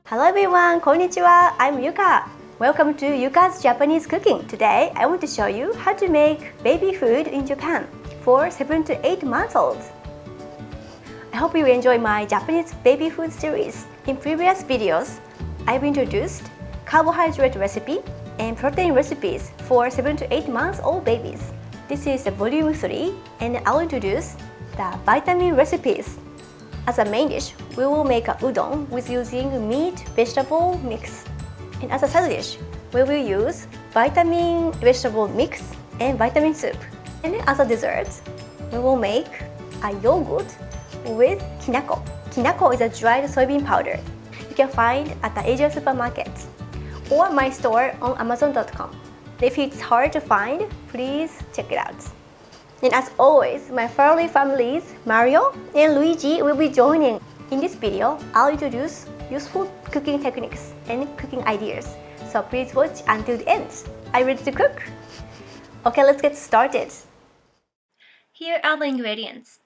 Hello everyone, konnichiwa. I'm YUCa. Welcome to YUCa's Japanese cooking. Today, I want to show you how to make baby food in Japan for 7 to 8 months old. I hope you enjoy my Japanese baby food series. In previous videos, I've introduced carbohydrate recipe and protein recipes for 7 to 8 months old babies. This is the volume 3 and I'll introduce the vitamin recipes. As a main dish, we will make a udon with using meat vegetable mix. And as a side dish, we will use vitamin vegetable mix and vitamin soup. And as a dessert, we will make a yogurt with Kinako. Kinako is a dried soybean powder. You can find at the Asian supermarket or my store on Amazon.com. If it's hard to find, please check it out. And as always, my furry families, Mario and Luigi, will be joining. In this video, I'll introduce useful cooking techniques and cooking ideas. So please watch until the end. Are you ready to cook? Okay, let's get started. Here are the ingredients.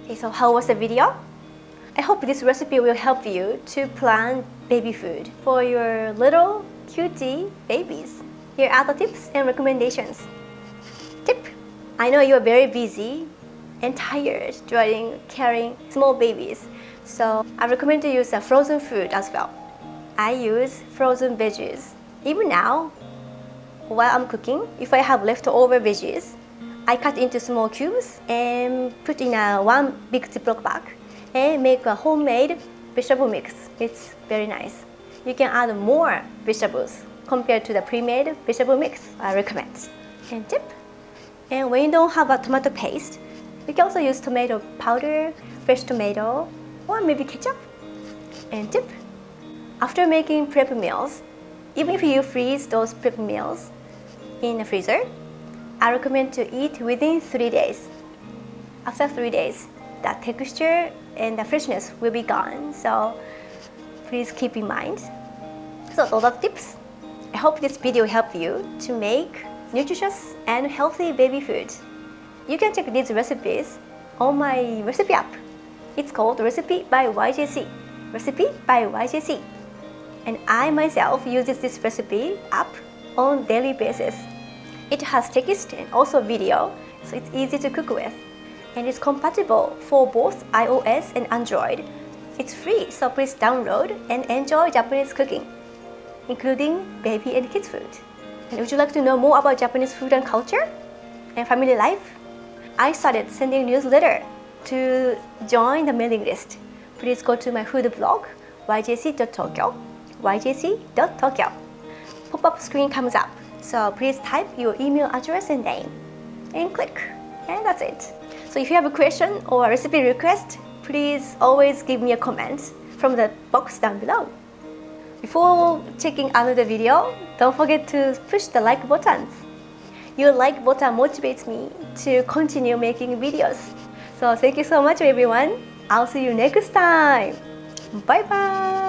Okay, so how was the video? I hope this recipe will help you to plan baby food for your little cutie babies. Here are the tips and recommendations. Tip: I know you are very busy and tired during carrying small babies, so I recommend to use a frozen food as well. I use frozen veggies. Even now, while I'm cooking, if I have leftover veggies, I cut into small cubes and put in one big Ziploc bag and make a homemade vegetable mix. It's very nice. You can add more vegetables compared to the pre-made vegetable mix. I recommend. And tip: and when you don't have a tomato paste, you can also use tomato powder, fresh tomato, or maybe ketchup. And tip: after making prep meals, even if you freeze those prep meals in the freezer, I recommend to eat within 3 days. After 3 days, the texture and the freshness will be gone, so please keep in mind. So those are the tips. I hope this video will help you to make nutritious and healthy baby food. You can check these recipes on my recipe app. It's called Recipe by YJC. Recipe by YJC. And I myself uses this recipe app on daily basis. It has text and also video, so it's easy to cook with. And it's compatible for both iOS and Android. It's free, so please download and enjoy Japanese cooking, including baby and kids food. And would you like to know more about Japanese food and culture and family life? I started sending newsletter to join the mailing list. Please go to my food blog, yjc.tokyo, yjc.tokyo. Pop-up screen comes up, so please type your email address and name and click, and that's it. So if you have a question or a recipe request, please always give me a comment from the box down below. Before checking another video, don't forget to push the like button. Your like button motivates me to continue making videos. So thank you so much everyone. I'll see you next time. Bye bye.